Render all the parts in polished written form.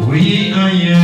Oui, aïe.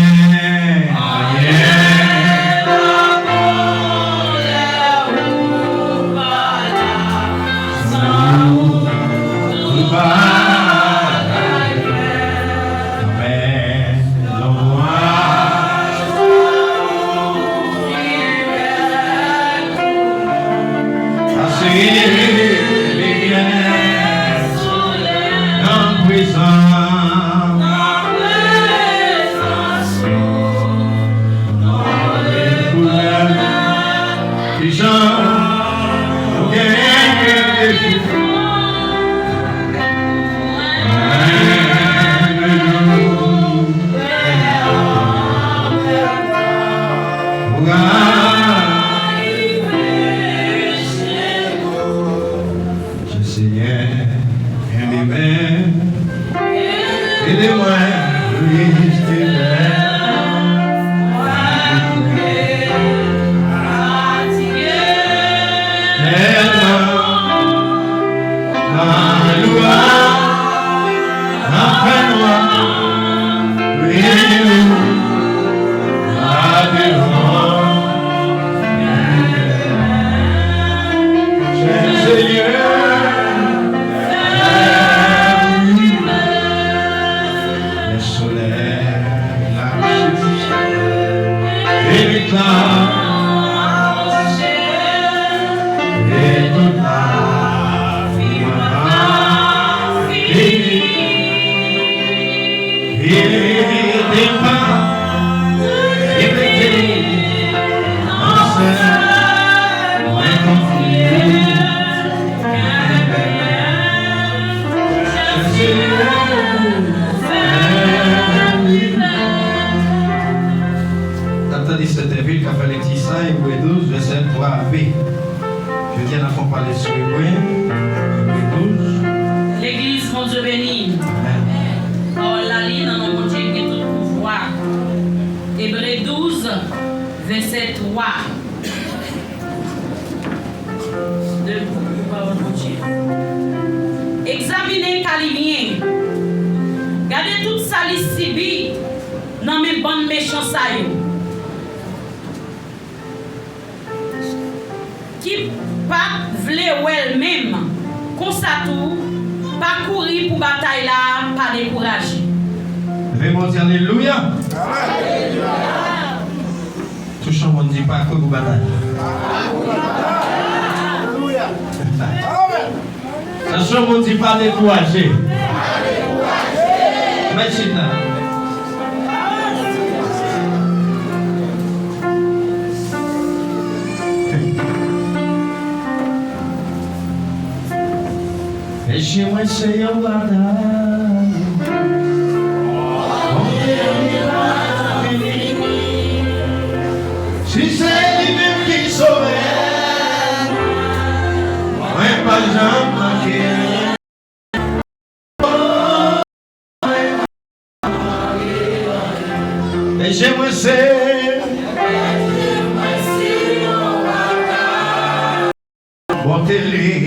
L'église, mon Dieu béni. Oh, la ligne dans mon Dieu qui est tout pouvoir. Hébreux 12, verset 3. Examinez Calimien. Gardez toute sa liste dans mes bonnes méchants saillots. Qui pas vle ou elle-même, comme ça tout, pas courir pour bataille là, pas décourager. Levez-moi dire Alléluia. Tout le monde dit pas quoi pour bataille. Ça le monde dit pas décourager. Merci. Deixe-moi ser o guardado. Se ele mesmo que souber, não é pra jamais que deixe-moi ser. Bote-lhe.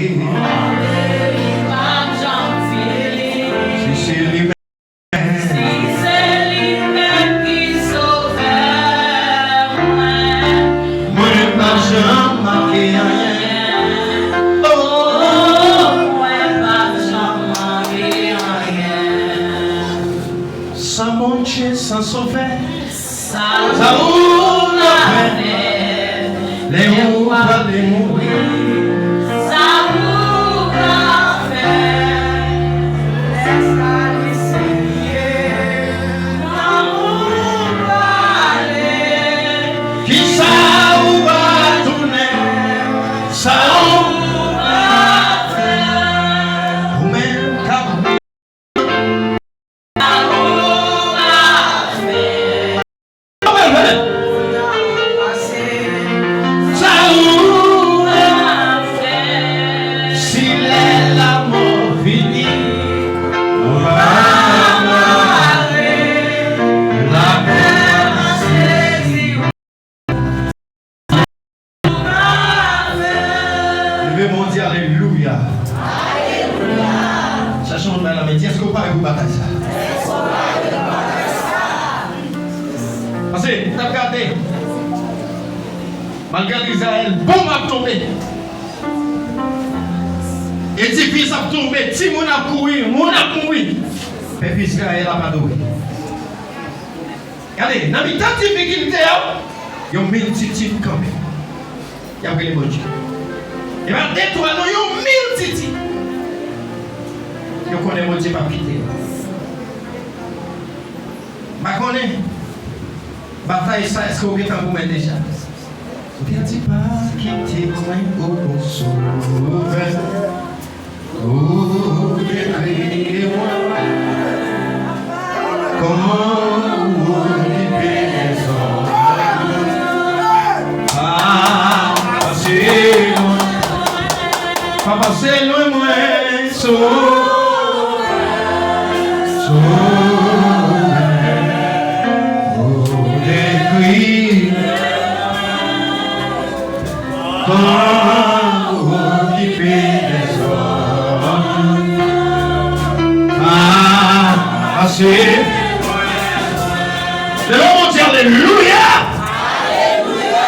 Sans sauver, ça ouvre la fête, les ouvre les mourir, ça ouvre la fête, laisse aller, ça ouvre aller, qui ça ouvre tourner, ça ouvre la fête, ou même cabri. Sachant que la métier, est-ce qu'on parle de bataille ça? Parce que, tu as regardé, malgré Israël, bombe a tombé. Édifice a tombé, Timon a couru, mon a couru. Peuple Israël a pas doué. Regardez, dans les temps de difficulté, il y a une multitude quand même. Il y a les bon Dieu. Et bien, détruire, il y a une multitude. Je connais mon Dieu pas quitter. Je connais. Bataille ça, est-ce que vous êtes en vous déjà? Vous n'êtes pas quitter moi au sauveur. Oh, décrivez-moi. Comment vous libérez les hommes? Papa, c'est loin, moi, comment occuper les hommes? Assez. Le nom dit Alléluia. Alléluia.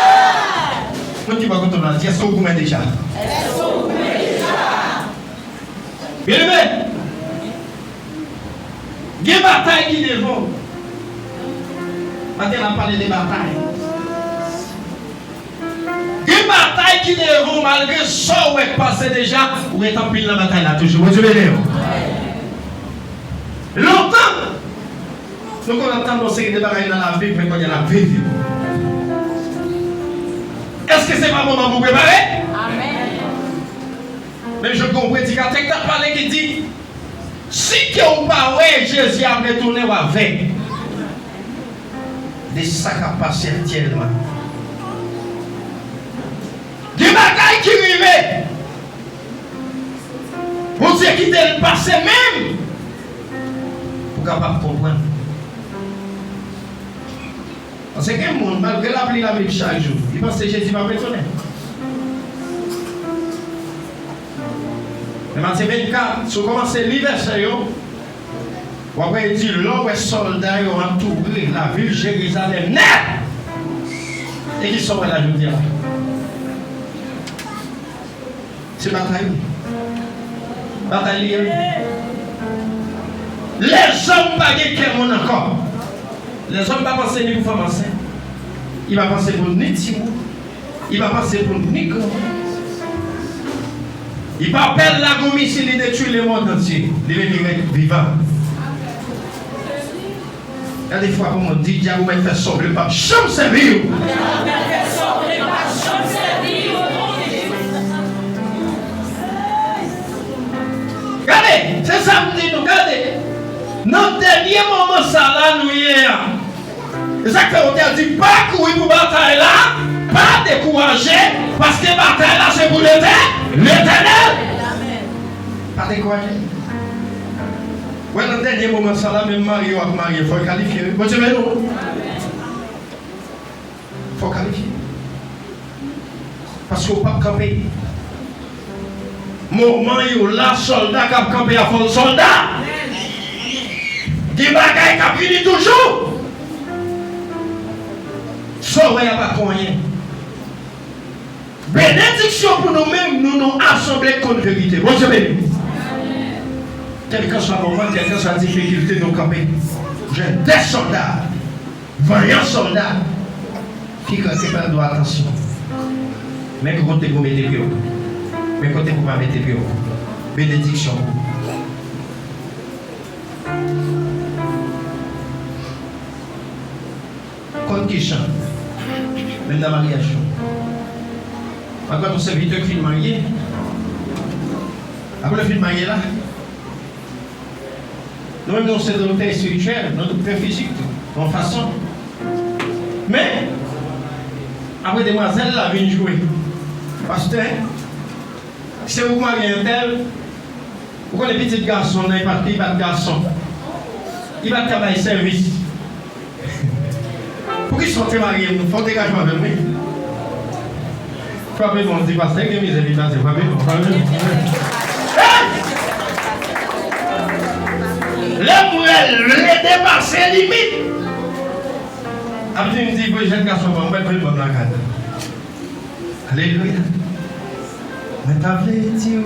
Quand tu vas continuer, est-ce que vous m'avez déjà? Bien aimé, il y a des batailles qui devant. Maintenant, on a parlé des batailles. Il y a des batailles qui devant, malgré ça, où est passé déjà, où est en pile la bataille là, toujours. Vous savez, longtemps, nous entendons nos séries de batailles dans la vie, mais quand il y a la vie. Est-ce que c'est pas le moment pour vous préparer? Amen. Mais je comprends, il y a quelqu'un qui parle qui dit si vous ne parlez Jésus a retourné avec des sacs à passer actuellement. Des bagailles qui arrivent. Vous dites qu'il est le passé même. Pour capable comprendre. Parce que le monde, malgré la pluie la Bible chaque jour, il pense que Jésus va retourner. Mais Matthieu 24, si vous commencez l'hiver, vous avez dit l'homme est soldat ont entouré la ville Jérusalem net. Et qui sont là, je vous dis là. C'est bataille. Bataille. Les hommes ne pas de encore. Les hommes ne vont pas penser ni pour femme enceinte. Il va penser pour ni Timon. Il va penser pour ni grand. Il va appeler la gomme s'il est détruit le monde entier. Il est vivant. Il y a des fois où on dit que vous fait sauver le pape. Chum servir. Regardez, c'est ça que nous disons. Regardez. Notre dernier moment, ça là, nous y est. C'est ça que on a dit, pas courir pour bataille là, pas décourager, parce que bataille là, c'est pour l'éternel. Pas décourager. Ouais, dans le dernier moment, ça là, même marié ou marié, il faut qualifier. Vous savez, non? Il faut qualifier. Parce qu'on ne peut pas camper. Moment où là, soldat qui a campé à fond soldat. Des bagailles qui finissent toujours. Sauver n'y a pas rien. Bénédiction pour nous-mêmes, nous nous assemblés contre la vérité. Vous savez, quel que soit le moment, quelle que soit la difficulté de nous camper, j'ai des soldats, vaillants soldats, qui quand c'est pas de attention. Mais côté vous mettez pied, mais côté vous pas mettez pied. Bénédiction. Quand qui chante, même dans la mariage. Quand on serviteur qui est marié, après le film marié là, nous-mêmes nous sommes dans le spirituel, dans le physique, en façon. Mais, après demoiselle là vient jouer. Pasteur, si vous mariez un tel, pourquoi les petits garçons n'ont pas de garçon? Il va travailler service. Pour qu'ils soient mariés, il faut dégagement avec moi. Frappez mon dit pasteur, que mes amis là, c'est frappez mon. les dépasser limite. Après, il me dit, jeune garçon, on va faire bonne la carte. Alléluia. Mais t'as voulu dire,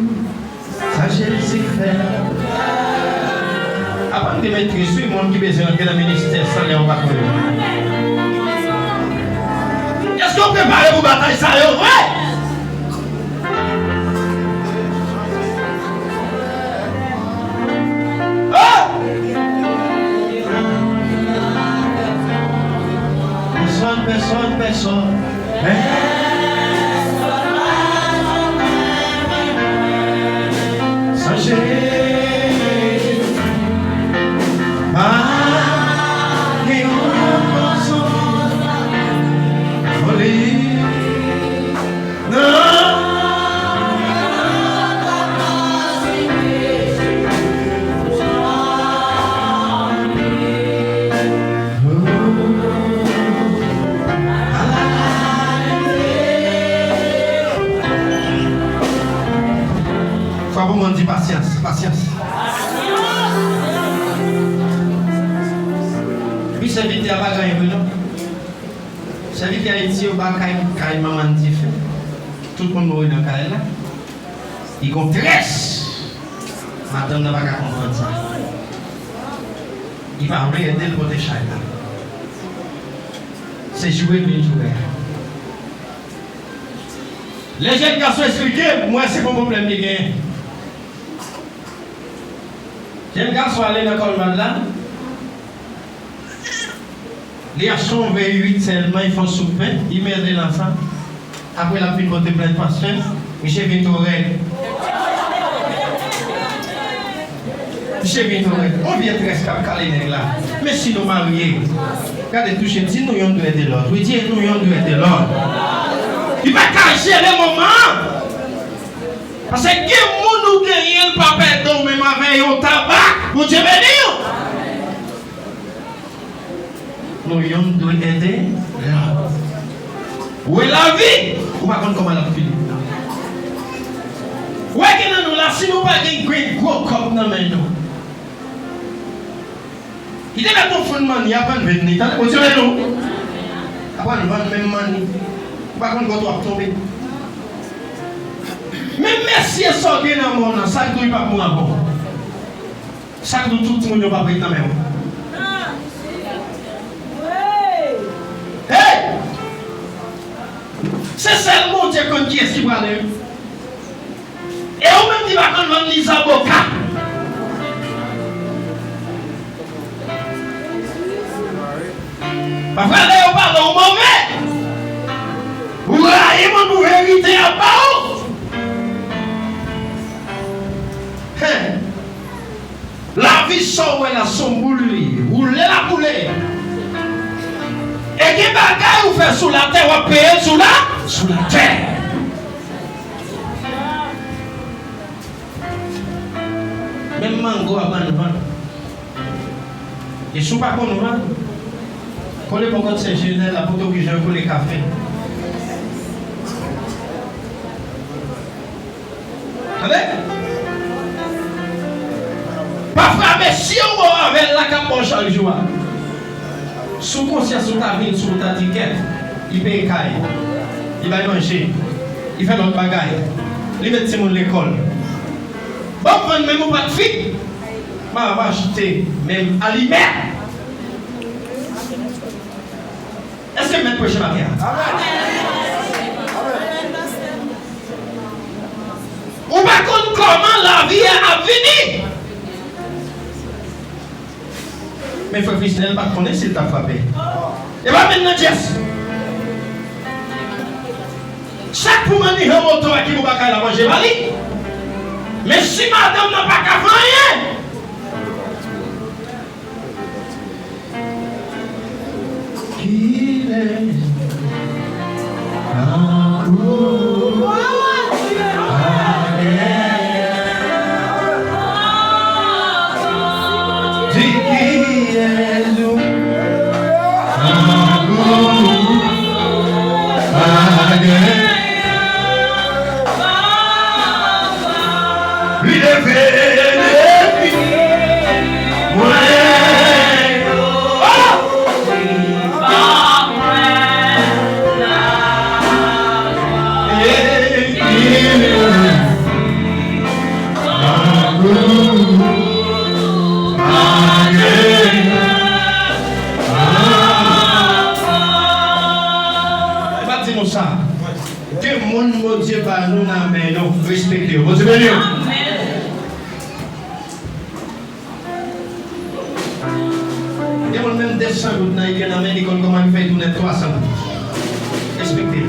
ça j'ai laissé faire. Avant de mettre sur le monde qui besoin de le ministère, ça les on va courir. Est-ce qu'on prépare pour bataille ça? Ouais! Personne. Sachez, on dit patience. Puis ça vite à bagaille non. Ça vite à Haïti au bagaille maman dit fait. Tout le monde mourir dans caille là. Il contrasse. Madame n'a pas comprendre ça. Il va aider le côté là. C'est jouer. Les jeunes garçons expliquent, moi c'est pas mon problème de gain. Jeune garçon aller dans l'école là. Les garçons V8 seulement, ils font souper, ils mettent de l'enfant. Après la fin de votre plein de pasteur, Michel Vintorel. On vient très calé là. Mais si nous mariés, regardez toucher, si nous avons droit de l'ordre. Oui, dis nous avons droit de l'ordre. Il va cacher les moments. Parce que qui nous gagne le papa donc même avec un tabac, vous Dieu béni. Nous devons aider. Où est la vie? Vous ne savez pas comment la vie. Où est-ce que nous là si nous pas un gros corps dans nous? Il est là ton fondement, il n'y a pas de venir. Vous Dieu béni. Après nous vendre même mani. Pas qu'on doit tomber. Mais merci à ça qui est dans le monde, ça ne doit pas pour bon. Ça ne doit tout le monde pas pour être dans le même. Hey! C'est seulement Dieu qui est qui va aller. Et on même dit qu'on va les avocats. Parfois, là, on parle au mauvais. Vous avez mon vérité à part. La vie sort la son boule, roulez la boule. Et qui bagaille vous fait sous la terre, vous payer sous la terre. Même mango à ban. Et sous pas qu'on nous vend. Pour les bons c'est général, la photo que j'ai pour les cafés. Allez? Parfois, mais si on va avec la capoche chaque jour, sous conscience, sous ta vie, sous ta ticket, il paye caille, il va manger, il fait l'autre bagaille, il met Simon l'école. Bon, même pas de fille, je vais acheter même aliments. Est-ce que je vais prêcher ma pierre? On va comprendre comment la vie a venir. Mais il faut que Christian pas connaître s'il t'a frappé. Et va maintenant, Jess. Chaque pour manier un moto qui vous va la manger, Vali. Mais si madame n'a pas qu'à faire rien. Qu'il est. Moi pas nous mais nous respecter. Vous avez bien. Il y a même des gens qui ont amené comment il fait tourner 300. Respectez.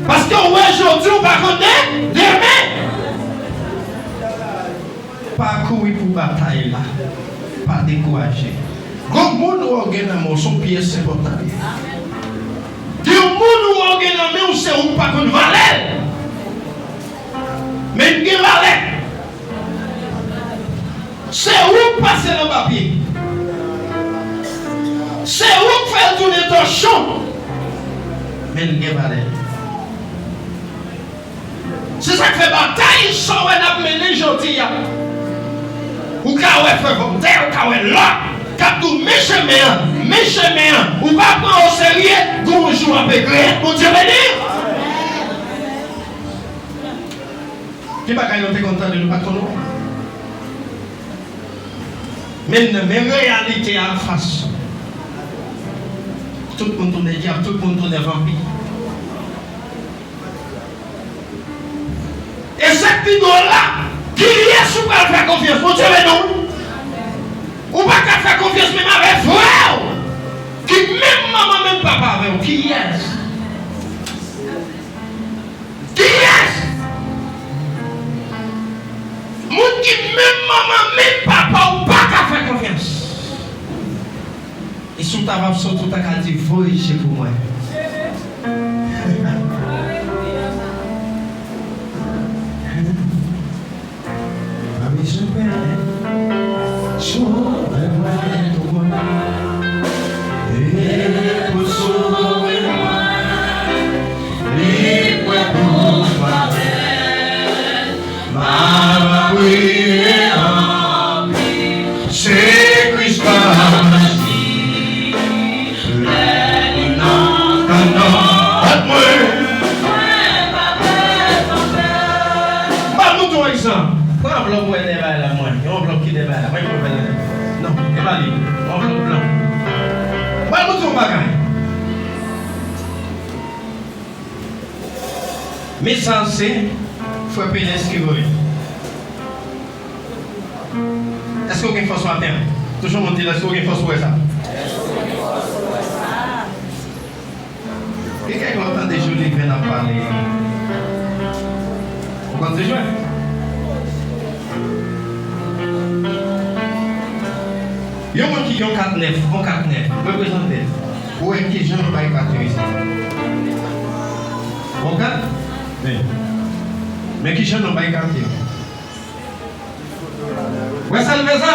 Parce que aujourd'hui, on va connaître demain. Pas courir pour bataille là. Pas décourager. Comme monde ou organe son pièce important. Du monde ou organe ou c'est ou pas qu'on valait. Mais qui valait. C'est où passer le papier. C'est où faire tourner ton champ. Mais qui valait. C'est ça qui fait bataille sans on a mené aujourd'hui. Ou quand on fait volontaire, ou quand on est là, quand on met chemin, ou pas prendre au sérieux, qu'on joue avec rien. Mon Dieu béni. Qui va gagner, on est content de nous battre nous. Maintenant, mais réalité en face. Tout le monde est diable, tout le monde est vampire. Et cette figure-là, qui est sous quoi faire confiance, mon Dieu, mais non. Ou pas qu'à faire confiance même avec frère. Qui même maman, même papa avec vous. Qui est-ce? Qui est-ce? Moun qui même maman, même papa, ou pas qu'à faire confiance. Et sous ta vape, surtout ta qu'à dire, voyez pour moi. C'est Christ. Mais ça, c'est il faut payer ce qu'il veut. Est-ce qu'il y a une force à terre? Toujours monter, est-ce qu'il y a une force pour ça? Quelqu'un qui entend des jours, il vient à parler. Vous comptez jouer? Il y a un qui ont 4-9, représentez. Où est-ce que je ne vais pas y ici? Bon, 4? Oui. Mais qui chante dans le quartier? Où est-ce que ça?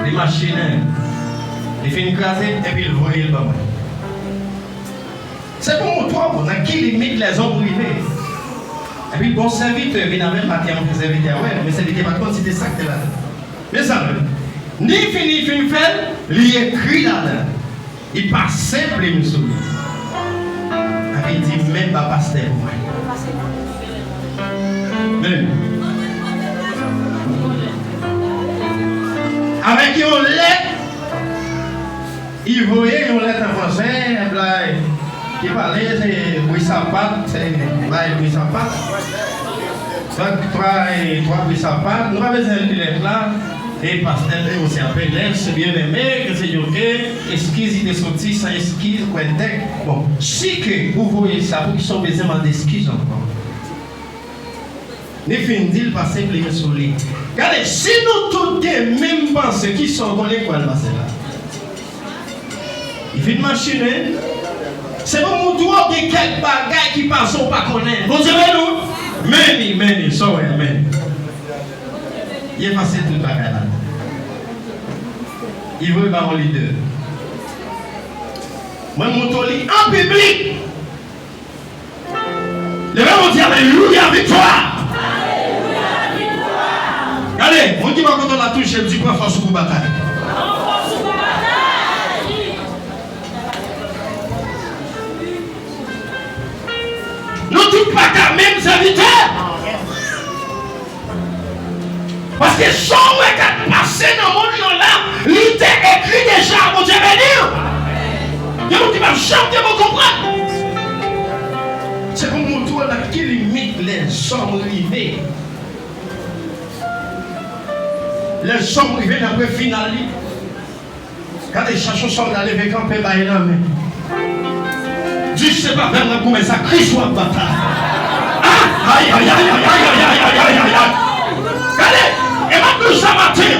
Les machines, ils finissent craser et puis ils voient le bas. C'est pour toi, on a qui limite les hommes privés. Et puis bon serviteur, vient avec ma terre, on serviteur, ouais, mais serviteur par contre, c'était ça que tu là. Mais ça, ni fini, fin fait, il écrit là-dedans. Il passe simple, il me sourit. Il dit même pas pasteur pour moi. Avec une lettre, il voyait une lettre en français, qui parlait, c'est oui, ça part, c'est oui, ça part. Trois oui, ça part. Nous avons besoin de lettre là, et pasteur, aussi appelé lettre, c'est bien aimé, que c'est ok, esquisse, il est sorti, ça esquisse, quoi, bon, si que vous voyez ça, pour qu'ils soient besoin d'excuses encore. Ne finit pas simplement sur lui. Regardez, si nous tous les mêmes pensées qui sont dans les coins de là, il fait une machine, c'est pour nous doigt de quelques bagages qui passent ou pas connaître. Vous savez nous? Many, sorry, amen. Il est passé tout le bagage là. Il veut pas un leader. Moi, je monte en public. Le même dit Alléluia, victoire. Allez, on dit pas quand on la touche, elle dit pas force pour bataille. Nous tous pas qu'à même serviteurs. Parce que son qui a passé dans le monde là, il était écrit déjà, mon Dieu béni. Il y a qui va chanter, vous comprenez? C'est les hommes rivés. Les hommes rivés dans le final. Quand les chercheurs sont allés avec un peu bailler la main. Dieu c'est pas vraiment comment ça crie soit bataille. Aïe aïe aïe aïe aïe aïe aïe aïe aïe. Regardez, et maintenant ça matin.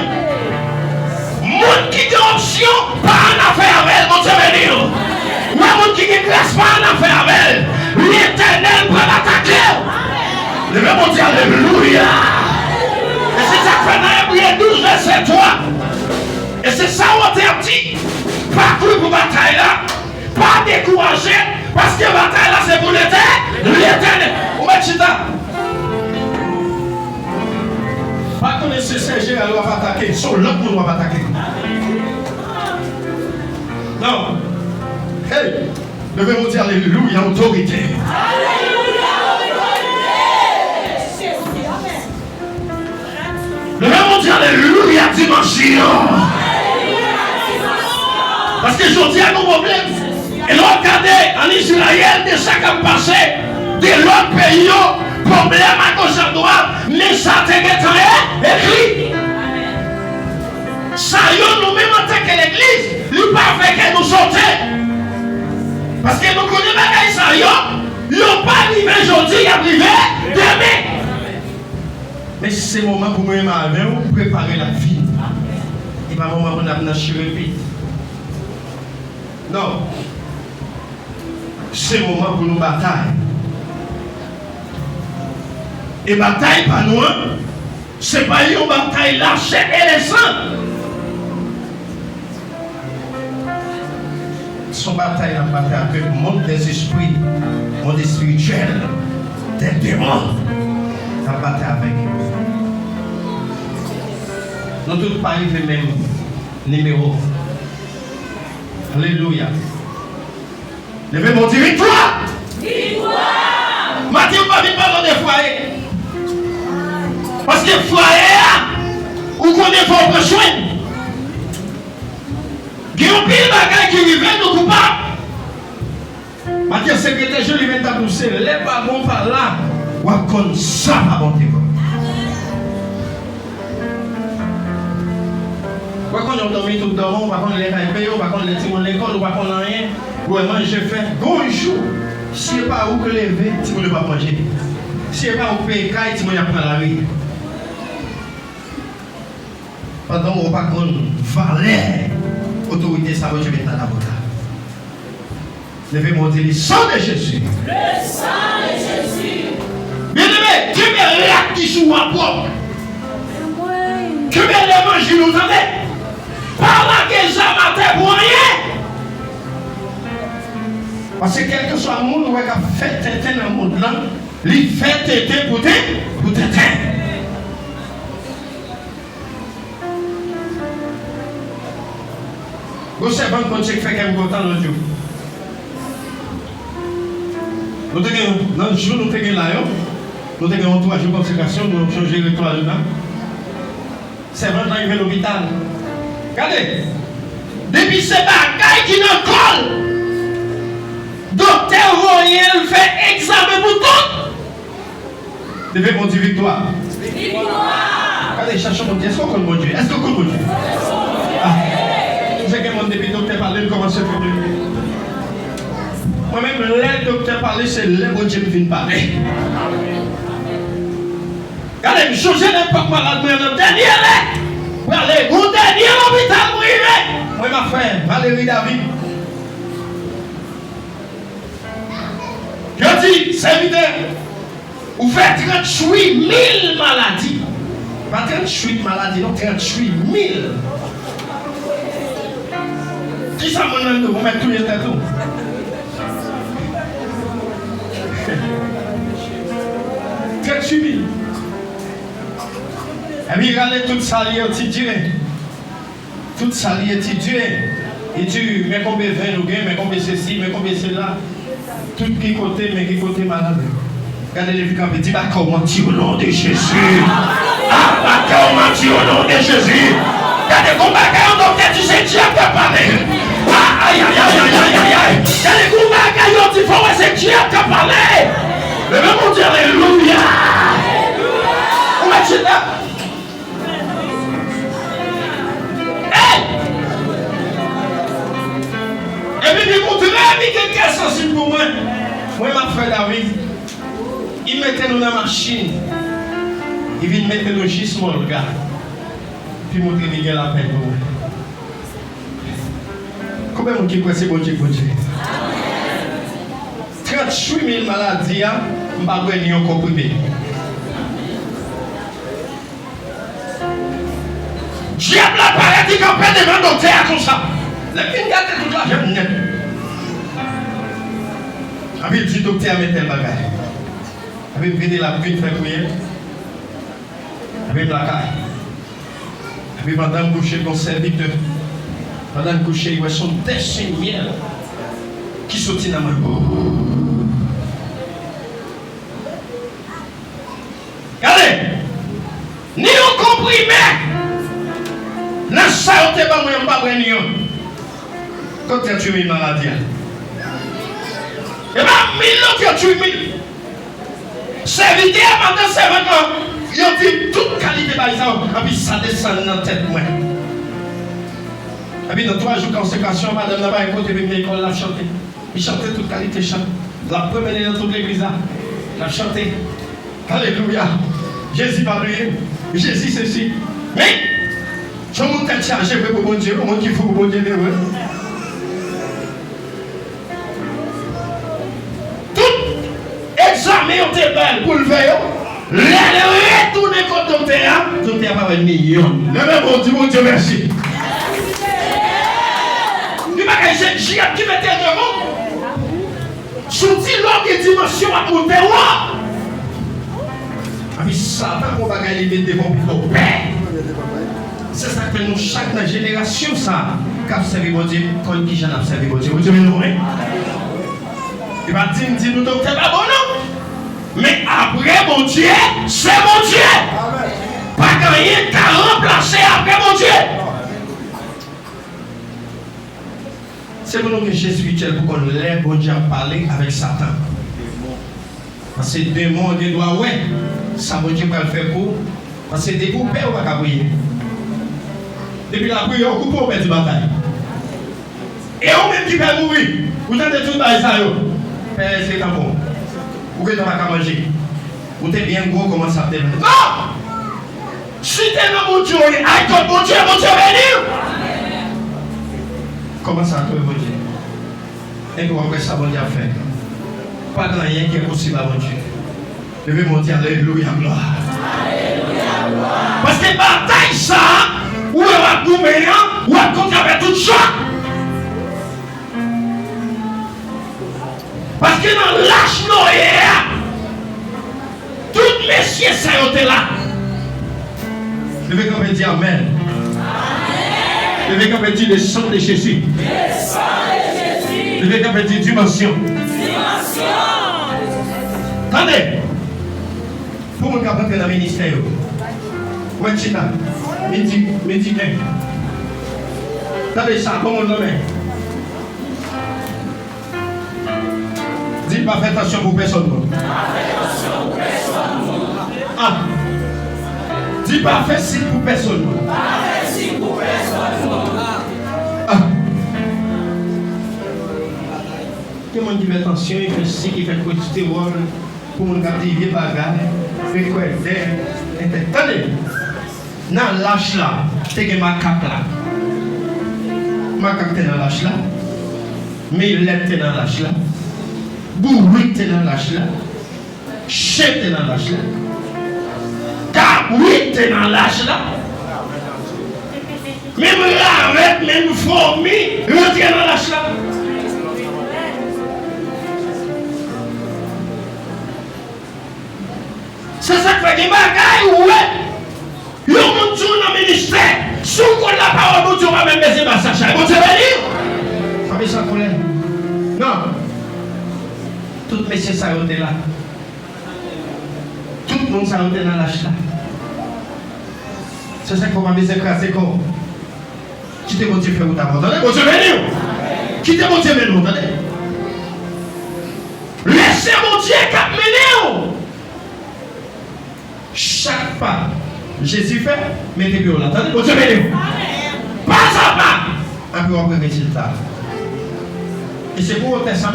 Monde qui a option, pas en affaire avec elle, mon Dieu béni. Mais monde qui a grâce, pas en affaire avec elle. L'Éternel va l'attaquer. Le même on dit alléluia. Et c'est ça que fait dans Hébreux 12, verset 3. Et c'est ça où on t'a dit. Pas cru pour bataille là. Pas découragé. Parce que la bataille là c'est pour l'Éternel. Où est-ce que pas qu'on est CCG, elle va attaquer. Sur l'autre monde va attaquer. Non. Hey, devez-vous dire alléluia, autorité. Alléluia, autorité. Devez-vous dire alléluia, dimension. Parce que je dis à nos problèmes. Et nous regardez en Israël de chaque année passé, de l'autre pays, problème à gauche à droite, mais ça t'est écrit. Ça y est, nous-mêmes en tant que l'église, nous pas fait que nous sortions. Parce que nous connaissons ça y est, nous pas arrivé aujourd'hui, il a arrivé demain. Mais c'est le moment pour nous préparer la vie. Il n'y a pas un moment pour nous amener. Non. C'est le moment pour nous batailler. Et bataille pas nous, c'est pas une bataille la chair et les sangs. Son bataille, la bataille avec le monde des esprits, le monde spirituel, des démons. La bataille avec eux. Nous tous pas arrivés même numéro. Alléluia. Levez mon Dieu, victoire! Victoire! Mathieu, pas vite parler des foyers. Parce que foyer, où qu'on est pour besoin. Il y a un pile de bagages qui vivent nous coupables. Mathieu, secrétaire, je lui viens t'annoncer, les parents par là, ou à comme ça, à mon Dieu. Quoi qu'on a dormi tout le temps, on va prendre les rêves, on va prendre les timons de l'école, on va prendre rien. Ouais, moi je fais bonjour. Si ce n'est pas où que lever, si vous ne pas manger. Si ce n'est pas où payer, si vous ne pas la vie. Pendant qu'on ne va pas valeur, autorité, ça va, je vais dans la boîte. Levez-moi dire le sang de Jésus. Le sang de Jésus. Bien-aimé, Dieu me là qui joue à propre. Que bien les manger, nous entendez? Par là que j'amatais pour rien. Parce que quel que soit le monde, on va faire tête dans le monde là, il fait tête pour tête. Vous savez pas quand c'est fait qu'un content l'autre jour. Nous avons dans le jour, nous avons là, nous avons 3 jours de consécration, nous avons changé le toit dedans. C'est vrai, arrivé à l'hôpital. Regardez, depuis ces bagailles qui nous collent, docteur Royal fait examen pour tout. Devez mon Dieu victoire. Victoire. Regardez, cherchons mon Dieu. Est-ce qu'on connaît mon Dieu? Est-ce qu'on connaît mon Dieu? Vous savez que mon depuis docteur parler, il commence à faire. Moi-même, les docteurs parler, c'est les bon Dieu qui vient parler. Regardez, je ne sais pas malade, moi, le dernier, vous allez, au dernier hôpital, vous moi, ma frère, Valérie David. Je dis, serviteur, vous faites 38 000 maladies. Pas 38 maladies, non, 38 000. Qui ça m'a demandé de vous mettre tous les têtes? 38 000. Et puis, regardez tout ça lié au petit Dieu. Tout ça lié au petit Dieu. Et tu, mais combien de vin nous gagnons, mais combien ceci, mais combien cela. Tout qui côté, mais qui côté malade. Regardez les vieux qui disent, bah comment tu au nom de Jésus. Ah, bah comment tu au nom de Jésus. Regardez comment docteur, tu sais, Dieu qui a parlé. Ah, aïe, aïe, aïe, aïe, aïe, aïe, aïe. Regardez comment c'est Dieu qui a parlé. Le même on dit alléluia. Moi, ma frère David, il mettait nous dans la machine. Il vient mettre nous juste mon regard. Puis montrer Miguel la peine pour moi. Combien de gens qui croient que c'est bon Dieu pour Dieu? 38 000 maladies, je ne vais pas vous comprimé. Diable a parlé de campagne devant docteur comme ça. La fin gâte toute la jambe net. Avec du docteur met tel bagage. Avec prendre la vie faire prière. Avec la caille. Avec madame coucher comme serviteur. Madame coucher, il y a son dessin miel qui sortit dans ma bouche. Regardez, ni on comprimé. N'a ça on te pas moi pas brenion. Quand tu es maladie. Et bah millions que tu es. Serviteur pendant 7 ans, il a dit toute qualité par exemple, et puis ça descend dans la tête moi. Et puis dans 3 jours consécration, madame n'a pas écouté venir l'école la chanter. Il chantait toute qualité chant. La première dans toute l'église là, la chanter. Alléluia. Jésus va prier. Jésus ceci. Mais je monte tête chargée pour bon Dieu, mon qui faut pour bon Dieu. Tout examen on te belle pour le faire. Les retourner contre docteur, docteur va avoir 1 million. Le même bon Dieu merci. Il va que j'ai qui mettait devant. Sous-ti longue dimension à monter là. Avec Satan on va gagner devant pour père. C'est ça que nous, chaque génération, ça, qu'a servi mon Dieu, comme qui j'en a servi mon Dieu. Vous dites, nous, hein? Il va dire, nous, docteur, pas bon, non? Mais après mon Dieu, c'est mon Dieu. Amen. Pas gagner qu'à remplacer après mon Dieu. C'est pour nous que Jésus spirituel pour qu'on lève bon Dieu à parler avec Satan. Parce que deux mondes doit ouais, ça bon Dieu va le faire pour. Parce que des groupes on va pas prier. Depuis la prière, on coupe au père de bataille. Et on même qui va mourir. Vous avez tout dans ça. Père, c'est un bon. Vous ne pouvez pas manger. Vous êtes bien gros, comment ça te non! Si tu es dans mon Dieu, aïe, mon Dieu, venir! Comment ça te mon Dieu? Et puis après ça, mon Dieu a fait. Pas de rien qui est possible à mon Dieu. Levez mon Dieu, alléluia, gloire. Alléluia, gloire. Parce que bataille ça, ou elle va gouverner, ou elle compte avec tout ça. Parce que dans l'âge Noé, tous messieurs ça étaient là. Levez comme elle dit Amen. Levez comme elle dit le sang de Jésus. Le sang de Jésus. Levez comme elle dit dimension. Dimension. Attendez. Pour mon capable dans le ministère. Ouais, Chita. Médicament. Attendez ça, comment on le met? Dites pas faire attention pour personne. Ah. Dis pas faire signe pour personne. Ah. Quel monde qui fait attention, il fait signe, il fait quantité pour mon garder des bagages, fait quoi attendez. Dans l'âge là, c'est que ma cape là. Ma cape est dans l'âge là. Mais il est dans l'âge là. Bourri est dans l'âge là. Chef est dans l'âge là. Cabouit est dans l'âge là. Même l'arrête, même fourmi, rentre dans l'âge là. C'est ça que fait des bagailles, ouais. Il y a un jour dans le ministère. Si on connaît la parole, on va même baisser ma sacha. Vous savez dire? Famille sans colère. Non. Tout messieurs ça est là. Tout le monde ça est dans l'âge là. C'est ça qu'on va baisser écraser comme. Quittez mon Dieu, faites-vous d'abord. Attendez, mon Dieu, venez. Quittez mon Dieu, venez. Attendez. Laissez mon Dieu mener. Chaque pas, Jésus fait, mettez-vous là. Attendez, mon Dieu, venez. Pas à pas. Après, on prend le résultat. Et c'est pour vous tester.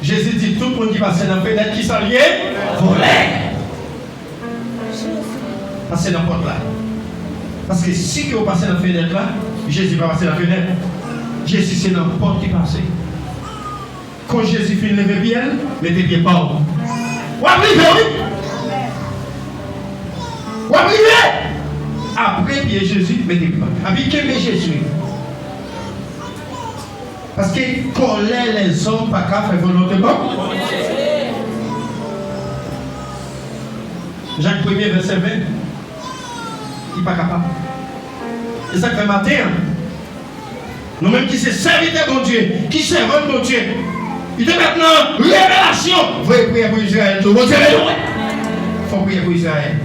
Jésus dit tout le monde qui passe dans la fenêtre, qui s'en lié, volait. Passez dans la porte là. Parce que si vous passez dans la fenêtre là, Jésus va passer dans la fenêtre. Jésus c'est dans la porte qui passe. Quand Jésus finit de lever bien, mettez pieds pas. Ou arrivez, oui. Ou arrivez. Après pied Jésus, mettez pieds pas. Après qu'aimer Jésus. Parce que coller les hommes pas qu'à faire volonté bon. Jacques 1er verset 20. Il n'est pas capable. Et ça fait matin. Nous-mêmes qui sommes serviteurs de Dieu, qui servent de Dieu. Il est maintenant révélation. Vous voyez prier pour Israël. Vous savez, il faut prier pour Israël.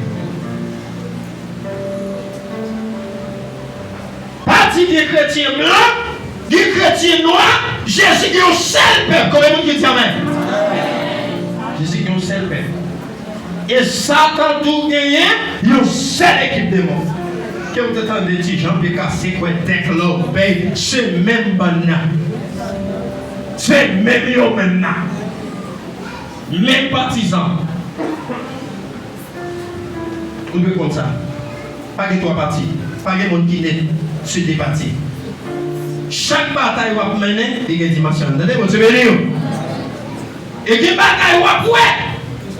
Parti des chrétiens blancs. Du chrétien noir, Jésus qui est au seul père. Comment vous dites amen? Jésus qui est au seul père. Et Satan tout gagné, il y a une seule équipe de monde. Que vous entendez dire, Jean Pierre Cassé, quoi, tech, l'obéi, c'est même banal. C'est même yo maintenant. Même partisans. Vous pouvez comme ça. Pas que trois partis. Pas que monde qui est sur des partis. Chaque bataille que vous menez, il y a une dimension. Vous savez, et qui bataille vous pouvez,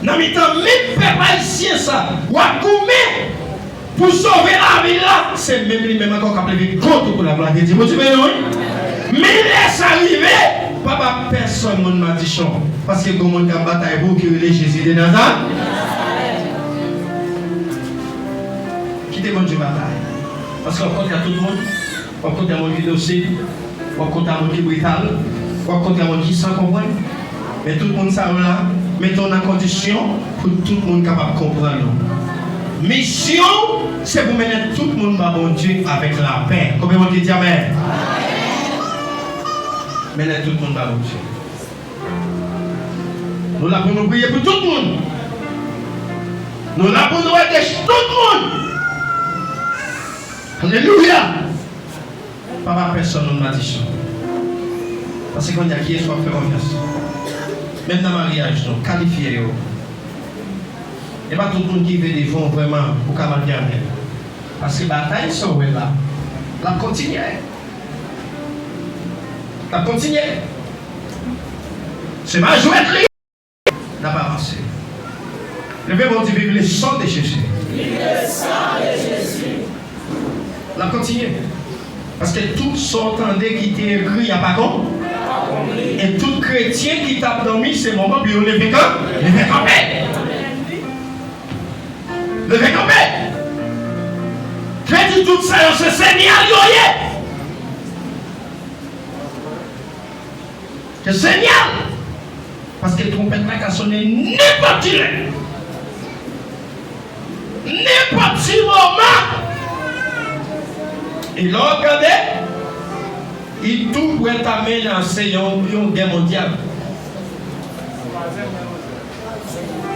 dans le temps, même peuple haïtien, ça, vous avez pour sauver la vie là, c'est même lui-même encore qui a prévu contre pour la gloire de Dieu. Vous savez, mais laisse arriver, papa, personne ne m'a dit chant. Parce que comme on a bataille pour que les Jésus de Nazareth, quittez mon Dieu bataille. Parce qu'on compte à tout le monde. On compte à mon qui dossier, on compte à mon qui brutal, on compte à mon qui sans comprendre. Mais tout le monde ça là, mettons en condition pour tout le monde capable de comprendre. Mission, c'est pour mener tout le monde à bon Dieu avec la paix. Combien de monde dit amen? Mener tout le monde à bon Dieu. Nous là pour nous prier pour tout le monde. Nous là pour nous aider tout le monde. Alléluia. Pas personne ne m'a dit ça. Parce qu'on a qui est soit fait confiance. Même dans le mariage, nous qualifiez. Et pas tout le monde qui veut des fonds vraiment pour qu'à marier. Parce que la bataille sont là. La continue. La continue. C'est ma jouette. La pas avancé. Le verbe dit vivre le sang de Jésus. Vive le sang de Jésus. La continue. Parce que tout s'entendait qui était écrit, il n'y a pas compte. Et tout chrétien qui tape dans lui, c'est moment, puis on le fait quand? Le fait quand même. Le fait quand même. Crédit tout ça, c'est Seigneur, c'est Seigneur. Parce que le trompette n'a qu'à sonner n'importe qui. N'importe quel moment. Et là, regardez, il tout pour être amené une guerre mondiale.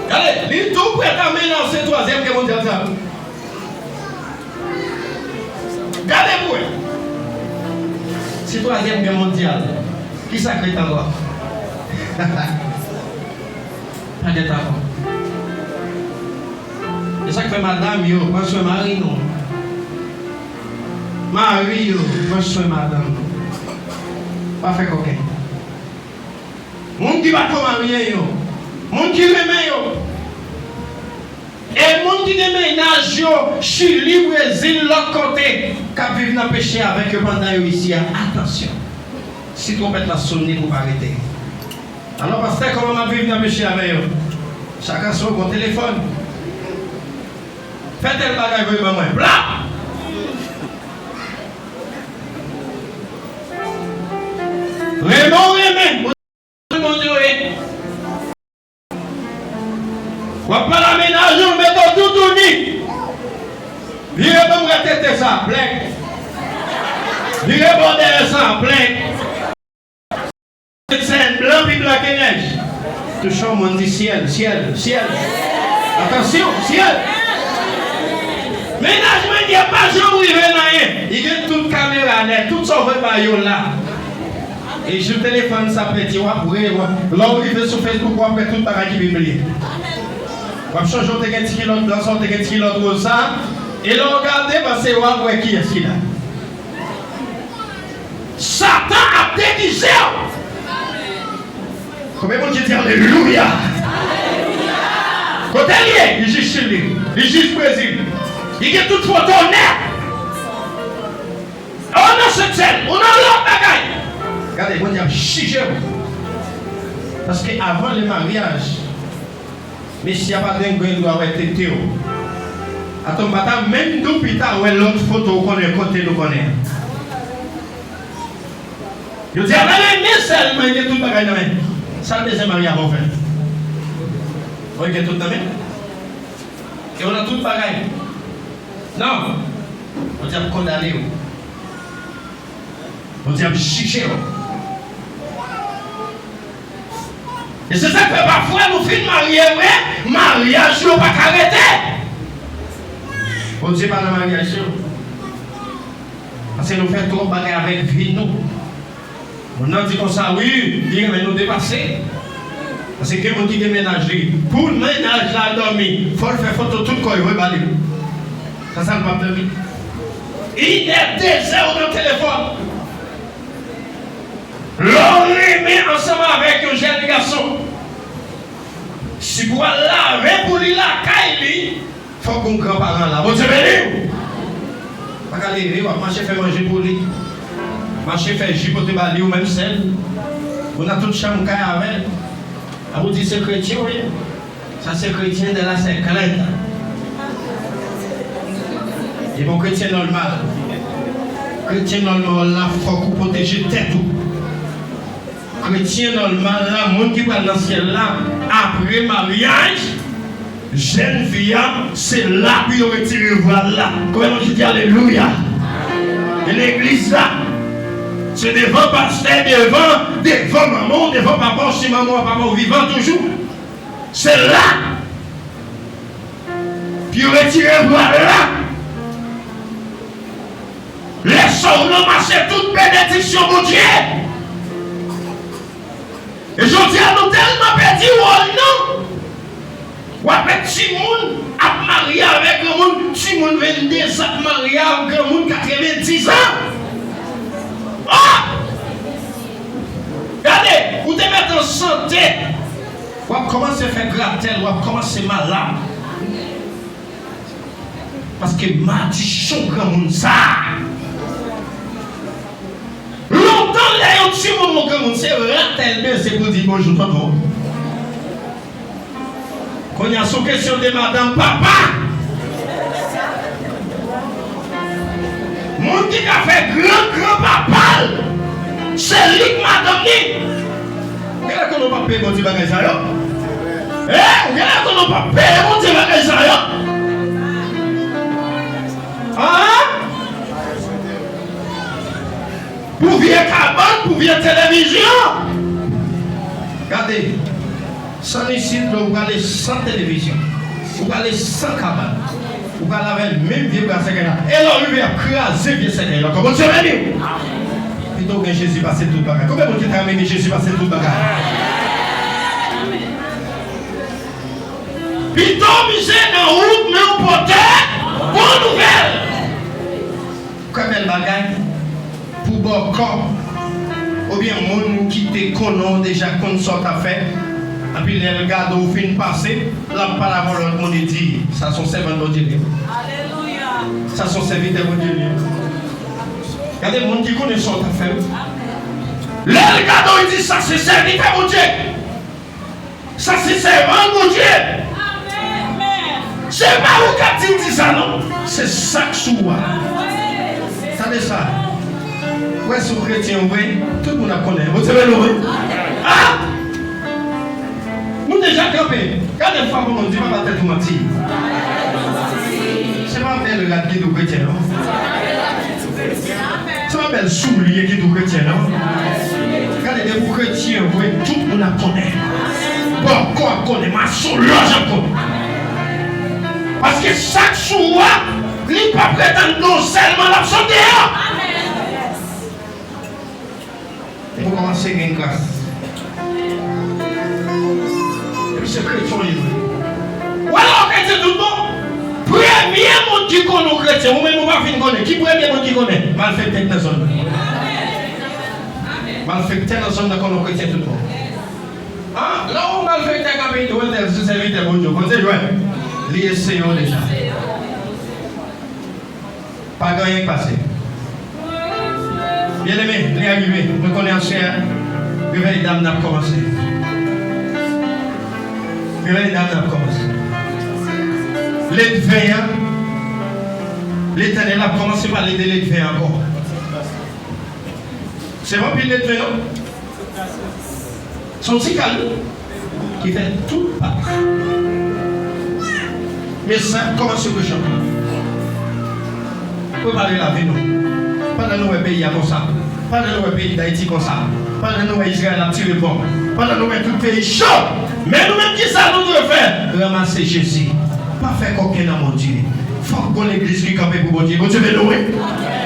Regardez, il tout pour être amené dans cette troisième guerre mondiale. Regardez-vous. C'est troisième guerre mondiale. Qui s'accrète encore? Pas de temps. Et ça que fait madame, yo, moi je suis mari, non. Marie, moi je suis madame. Pas fait coquin. Moun qui va comme marier, yo. Moun qui remet, yo. Et moun qui déménage, yo, Chili, Brésil, l'autre côté, qui vivent dans le péché avec eux pendant ici. Attention. Si tu peux la sonner pour arrêter. Alors, pasteur, comment on vivre dans le péché avec eux? Chacun sur son téléphone. Faites le bagage avec maman. Blah! Raymond, mon Dieu. On va pas l'aménager, on met tout uni. Virez bon tête ça, plein. Virez bon derrière ça, plein. C'est blanc puis blanc et neige. Touchons mon dit ciel. Attention, ciel. Ménagement, il n'y a pas de gens où il y a rien. Il y a toute caméra net, tout sauvé par là. Et je téléphone ça petit, là, vous arrivez sur Facebook, vous après tout le bagage qui est biblique. Vous changez de 10 kg de sang, de 10 kg de rosa, et là, regardez, parce que vous voyez qui est là. Satan a déguisé. Combien de monde dit Alléluia? Quand il est, il juge Chili, il juge Brésil, il y a toute photo net. On a ce tel, on a l'autre bagaille. Regardez, on dit chiche. Parce qu'avant le mariage, mais s'il n'y a pas d'ingrédient, il doit être théo. Attends, même d'hôpital, où est l'autre photo qu'on est côté, nous connaissons. Je dis, mais seulement, il y a tout le bagage dans la main. Ça, le deuxième mariage, on fait. Vous voyez tout le temps. Et on a tout le bagage. Non. On dit, condamné. On dit, chiché. Et c'est ça que parfois nous finissons mariés, ouais, mariage, nous ne pas arrêter. On ne dit pas le mariage. Parce que nous faisons trop de bagages avec vie, nous. On a dit comme ça, oui, il va nous dépasser. Parce que quelqu'un qui est ménager, pour le ménage là dormir, il faut faire photo tout le corps, il va balayer. Ça, ça ne va pas de vie. Il est désert dans le téléphone. L'on les met ensemble avec un jeune garçon. Si vous laver pour lui la caille, il faut qu'on grand-parent là. Vous savez, regardez, il va marcher faire manger pour lui. Marcher faire jus pour te balayer ou même sel. On a toute chambre caille avec. Ah, vous dites c'est chrétien, oui. Ça c'est chrétien de la secrète. Et bon chrétien normal. Chrétien normal, là, il faut qu'on protège tête. Chrétien normal, là, monde qui va dans le ciel là, après mariage, jeune fille, c'est là qu'il aurait tiré voilà. Comment je dis Alléluia? Et l'église là, c'est devant pasteur, devant maman, devant papa, si maman, papa vivant toujours. C'est là. Puis il aurait tiré voilà. Laissons-nous marcher toute bénédiction, mon Dieu. Et je dis à nous tellement perdu, oh non! Ou après Timoun a marié avec un monde, Timoun 22 ans a marié avec un monde 90 ans. Oh! Regardez, vous devez mettre en santé. Vous commencez à faire gratter, vous commencez malade. Parce que Matichon grand monde ça. Longtemps, les autres, si mon grand monde, c'est ratel, c'est pour dire bonjour, tout le monde. Quand il y a sous question de madame papa, mon qui a fait grand papa, c'est lui que madame dit. Regardez qu'on n'a pas payé mon petit bagage. Regardez qu'on n'a pas payé mon petit bagage. Hein? Pour vieux cabane, pour vieux télévision. Regardez, sans ici, vous allez sans télévision, vous allez sans cabane, vous allez avec même vieux bracelet. Et là, lui, il a crasé vieux séquelles. Comment tu veux dire? Plutôt que Jésus passe tout le bagage. Combien de gens qui Jésus passe tout le bagage? Plutôt, misé dans la route, mais on porte bonne nouvelle. Combien de bagages? Pour bon corps, ou bien monde qui te connaît déjà qu'on sort à faire, et puis les regards au fin passé, là par la volonté on dit, ça sont servants de Dieu. Alléluia. Ça sont serviteurs de Dieu. Regardez les gens qui connaissent sort à faire. Les regards il dit ça c'est serviteur de Dieu. Ça c'est servant de Dieu. C'est pas où tu dis ça non, c'est ça que tu vois. Ça c'est ça. Où est-ce que chrétien, oui? Tout le monde connaît. Vous savez le oui? Ah! Nous déjà campés. Quand les femmes on dit, on va peut-être mentir. C'est pas belle la guide du chrétien, non? C'est pas belle soulier qui du chrétien, non? Quand les chrétiens, oui, tout le monde connaît. Bon, quoi connaît, ma soul, là, je connais. Parce que chaque soir, il n'est pas prétendre non seulement l'absenter. commencer à gagner grâce. Et puis c'est chrétien, ou alors chrétien tout le monde. Premier monde qui connaît les chrétiens, ou même on va finir connaître. Qui premier monde qui connaît? Mal fait peut-être dans la zone. Mal fait peut-être dans la zone de connaître les chrétiens tout le monde. Ah, là on mal fait peut-être un pays de Wendel, c'est celui de bon Dieu. Vous savez, les essayons déjà. Pas rien passé. Bien aimé, les arrivés, nous connaissons le réveil d'âme n'a commencé. Le réveil d'âme n'a commencé. L'Éternel a commencé par l'aider les veillants encore. C'est bon, puis les veillants, non? Son petit calme qui fait tout pas. Mais ça commence le champion. Vous pouvez parler la vie, non? Pendant que nous pays comme ça, pendant que nous pays d'Haïti comme ça, pendant que nous Israël a tiré bon, pendant que nous tout pays chaud, mais nous-mêmes qui ça nous devons faire? Ramasser Jésus. Pas faire coquin dans mon Dieu. Il faut que l'église lui campe pour mon Dieu. Mon Dieu veut louer.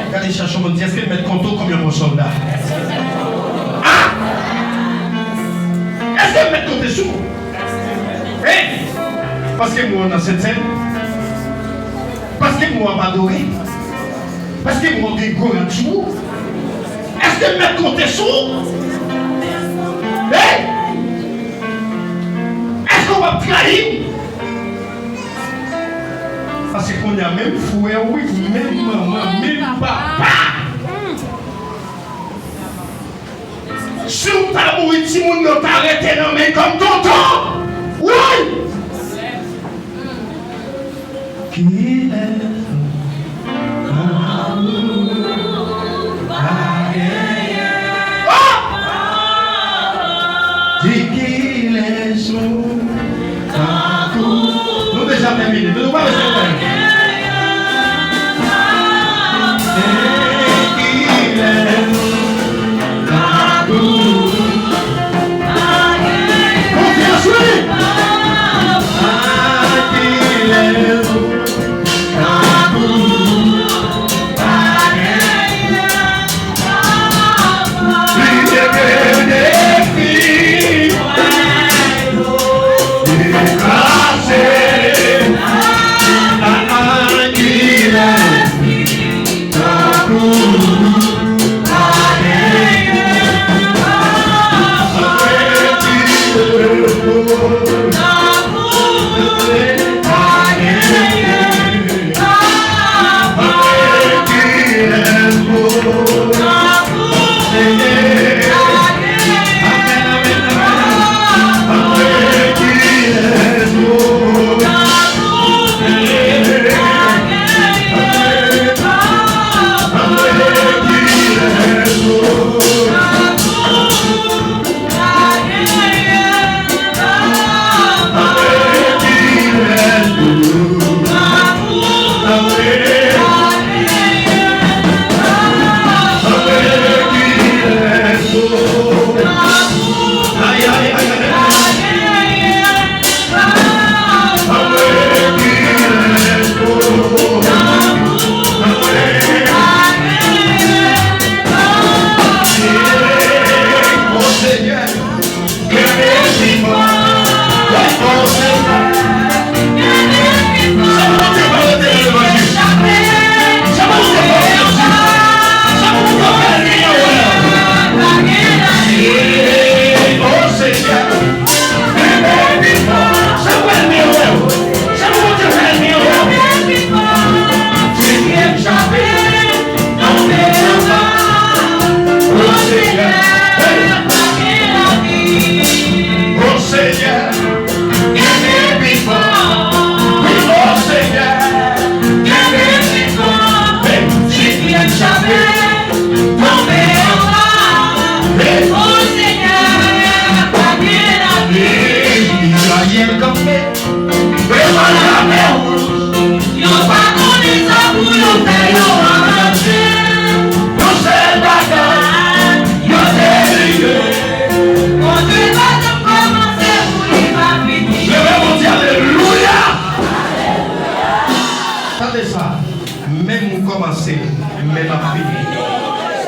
Regardez, cherchons mon Dieu. Est-ce qu'il met compte comme un soldat? Ah! Est-ce qu'il met compte sous? Eh! Parce que moi, dans cette scène, parce que moi, on va adorer. Parce que moi, on est gros en dessous. Est-ce qu'il met compte sous? Eh! Est-ce qu'on va trahir? Parce qu'on a même fouet, oui, même maman, même papa. Si on t'a mouru, si on t'a arrêté dans mes comme tonton. Oui! Qui est qu'il est sous nous déjà terminé, nous ne pouvons pas rester.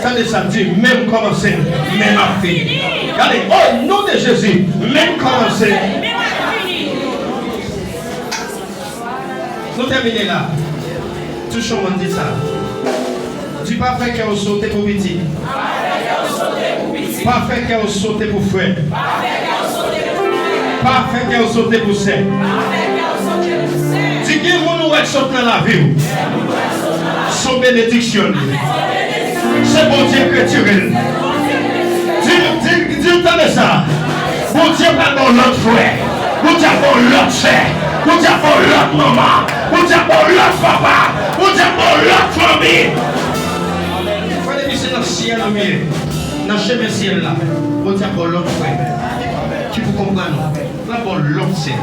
Attendez ça dit, même commencer, même à finir. Regardez, au nom de Jésus, même commencer. Nous terminons là. Touchons, on dit ça. Dis pas fait qu'elle a sauté pour petit. Pas fait qu'elle a sauté pour frère. Pas fait qu'elle a sauté pour sœur. Dis que vous nous saute dans la vie. Son bénédiction. C'est bon Dieu que tu es. Dis ça. Bon Dieu pas dans l'autre frère. Bon Dieu pour l'autre sœur. Bon Dieu pour l'autre maman. Bon Dieu pour l'autre papa. Bon Dieu pour l'autre famille. C'est dans le ciel, dans le chemin ciel là. Bon Dieu pour l'autre frère. Qui vous comprendre? Là pour l'autre ciel.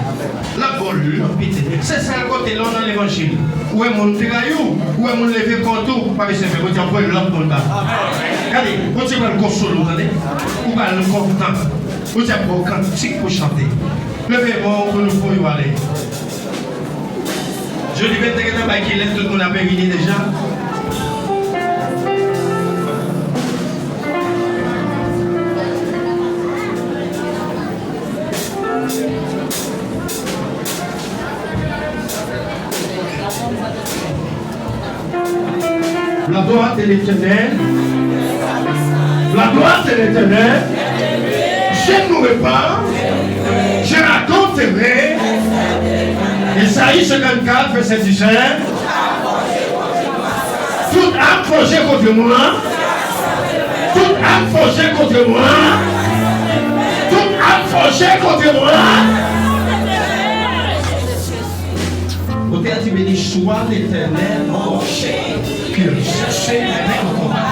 Là pour l'autre petit. C'est ça le côté là dans l'évangile. Où est mon tiraillou? Où est mon levé contour? Pour pas laisser faire. Bon Dieu pour l'autre monde là. Regardez, bon Dieu pour le console, vous entendez? Ou pas le content. Bon Dieu pour cantique pour chanter. Levez-moi pour nous pour y aller. Je lui vais te dire qu'il laisse tout le monde à périminer déjà. La droite de l'Éternel. La droite de l'Éternel. Je ne mourrai pas. Je raconterai. Isaïe 54, verset 17. Toute âme forgée contre moi. Toute âme forgée contre moi. Toute âme forgée contre moi. Au théâtre, il bénit, sois l'Éternel, mon rocher, que je cherchais avec mon combat.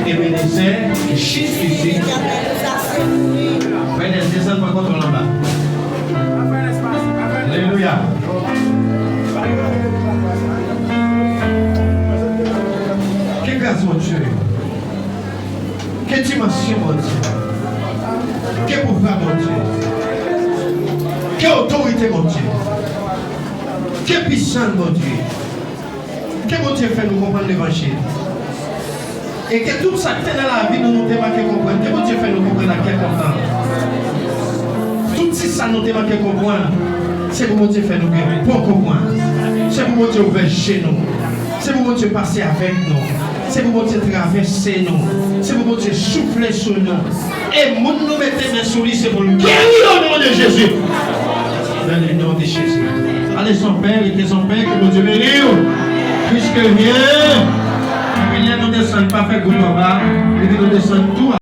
Ebenezer, Jésus. Frère, descends par contre en bas. Alléluia. Quelle grâce, mon Dieu. Quelle dimension, mon Dieu. Quel pouvoir, mon Dieu. Quelle autorité, mon Dieu. Quelle puissance, mon Dieu. Que mon Dieu fait nous comprendre l'évangile. Et que tout ça qui est dans la vie nous nous démarque comprendre. Que mon Dieu fait nous comprendre à quel temps. Tout ça nous démarque comprendre. C'est pour mon Dieu fait nous pour comprendre. C'est pour mon Dieu ouvrir chez nous. C'est pour mon Dieu passer avec nous. C'est pour mon Dieu traverser nous. C'est pour mon Dieu souffler sur nous. Et mon nous mettre main sur lui, c'est pour nous guérir au nom de Jésus. Dans le nom de Jésus. Allez, son Père, et que son Père, que mon Dieu bénisse. Puisque vient, nous descendons pas faire goût en bas, et nous descendons tout.